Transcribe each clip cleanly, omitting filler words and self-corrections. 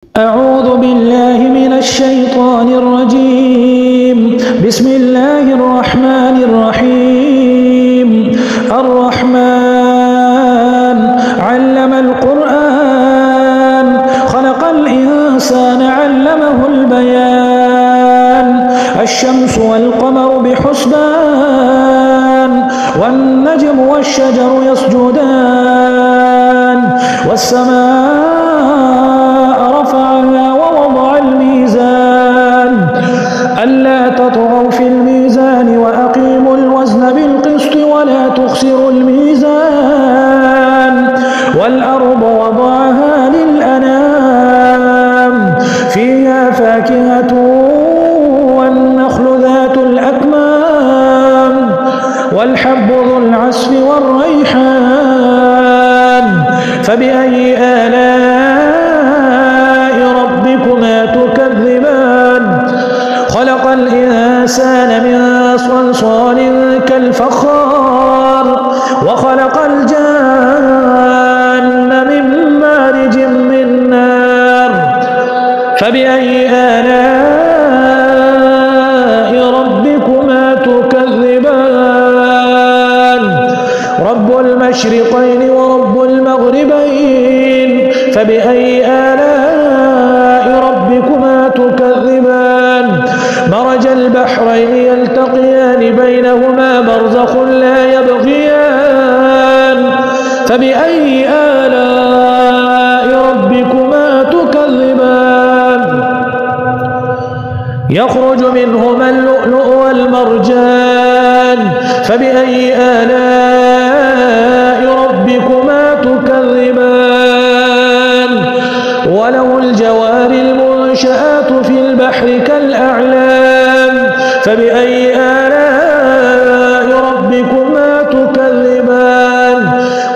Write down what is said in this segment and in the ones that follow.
أعوذ بالله من الشيطان الرجيم. بسم الله الرحمن الرحيم. الرحمن علم القرآن خلق الإنسان علمه البيان. الشمس والقمر بحسبان والنجم والشجر يسجدان والسماء رفعها ووضع الميزان ألا تطغوا في الميزان وأقيموا الوزن بالقسط ولا تخسروا الميزان والأرض وضعها للأنام فيها فاكهة والنخل ذات الأكمام والحب ذو العصف والريحان فبأي آلاء ربكما تكذبان. خلق الإنسان من صلصال كالفخار وخلق الجان من مارج من نار فبأي آلاء ربكما تكذبان. رب المشرقين ورب المغربين فبأي آلاء ربكما تكذبان. مرج البحرين يلتقيان بينهما برزخ لا يبغيان فبأي آلاء ربكما تكذبان. يخرج منهما اللؤلؤ والمرجان فبأي آلاء ربكما تكذبان. وله الجوار المنشآت في البحر كالأعلام فبأي آلاء ربكما تكذبان.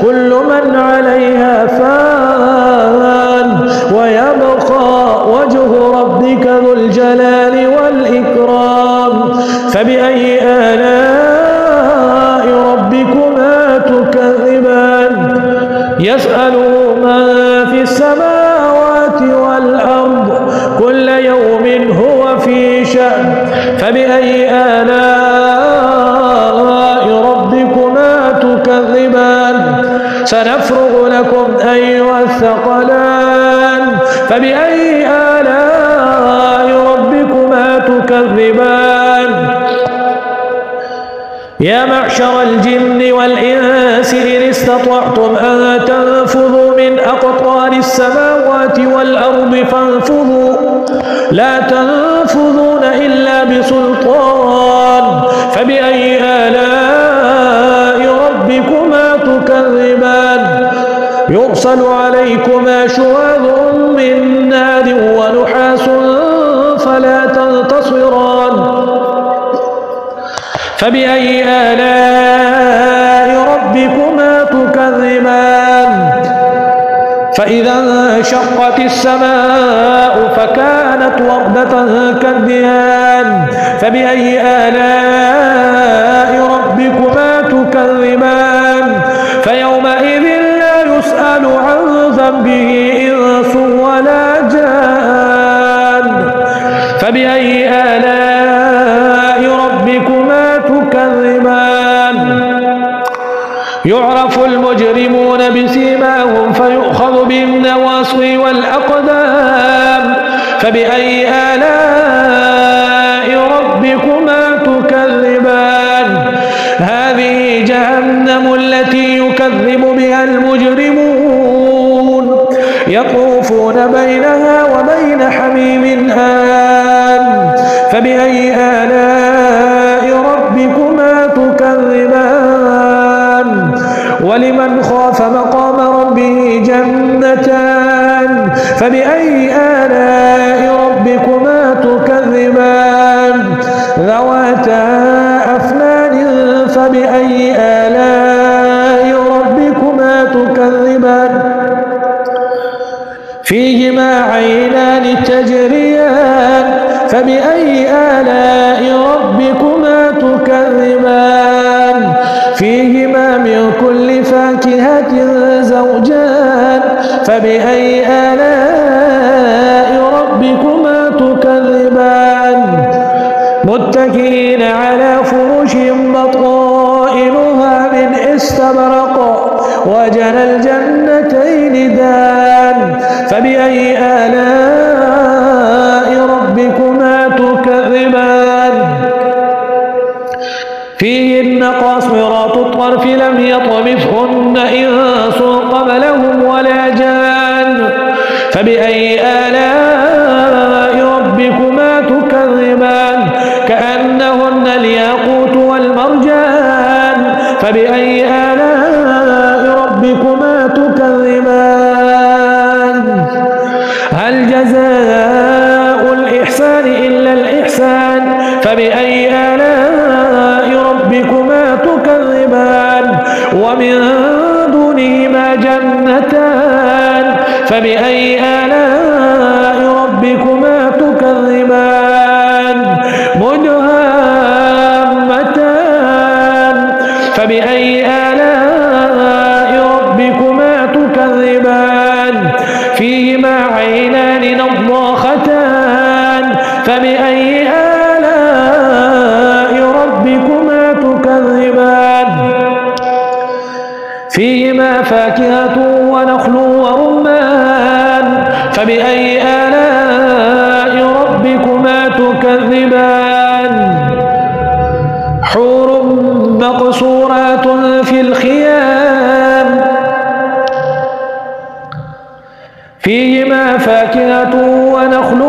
كل من عليها فان ويبقى وجه ربك ذو الجلال والإكرام فبأي آلاء ربكما تكذبان. يسأله من في السماوات والأرض كل يوم هو في شأن فبأي آلاء ربكما تكذبان. سنفرغ لكم أيها الثقلان فبأي آلاء ربكما تكذبان. يا معشر الجن والإنس إن استطعتم أن تنفذوا من أقطار السماوات والأرض فانفذوا لا تنفذون إلا بسلطان فبأي آلاء ربكما تكذبان. يرسل عليكما شواظ من نار ونحاس فلا تنتصران فبأي آلاء ربكما تكذبان. فإذا انشقت السماء فكانت وردة كالدهان فبأي آلاء ربكما تكذبان. فيومئذ لا يسأل عن ذنبه إنس ولا جان فبأي آلاء ربكما تكذبان. يعرف المجرمون بسيماهم فيؤخذ بالنواصي والأقدام فبأي آلاء ربكما تكذبان. هذه جهنم التي يكذب بها المجرمون يطوفون بينها وبين حميم آن فبأي آلاء ربكما تكذبان. ولمن خاف مقام ربه جنتان فبأي آلاء ربكما تكذبان. ذواتا أفنان فبأي آلاء ربكما تكذبان. فيهما عينان تجريان فبأي آلاء ربكما تكذبان. فيهما من كل فاكهة زوجان فبأي آلاء متكئين على فرش بطائنها من استبرق وجنى الجنتين دان فبأي آلاء ربكما تكذبان فيهن قاصرات الطرف لم يطمثهن إنس قبلهم ولا جان فبأي آلاء ربكما تكذبان كأنهن الياقوت والمرجان فبأي آلاء ربكما تكذبان هل جزاء الإحسان إلا الإحسان فبأي آلاء ربكما تكذبان ومن دونهما جنتان فبأي آلاء ربكما تكذبان مدهامتان فبأي آلاء ربكما تكذبان فيهما عينان نضاختان فبأي آلاء ربكما تكذبان فيهما فاكهة ونخل ورمان فبأي آلاء ربكما تكذبان حور مقصورات في الخيام فيهما فاكهة ونخل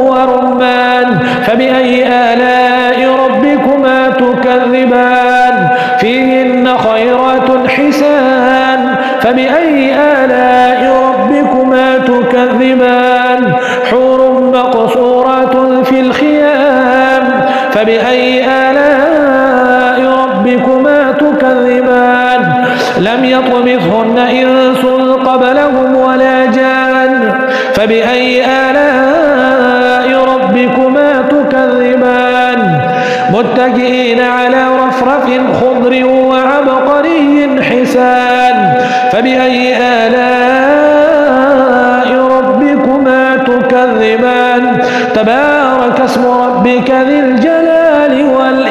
ورمان فبأي آلاء ربكما تكذبان فيهن خيرات حسان فبأي آلاء ربكما تكذبان حور مقصورات في الخيام فبأي آلاء ربكما تكذبان لم يطمثهن إنس قبلهم ولا جان فبأي آلاء ربكما تكذبان متكئين على رفرف خضر وعبقري حسان فبأي آلاء ربكما تكذبان تبارك اسم ربك ذي الجلال والإكرام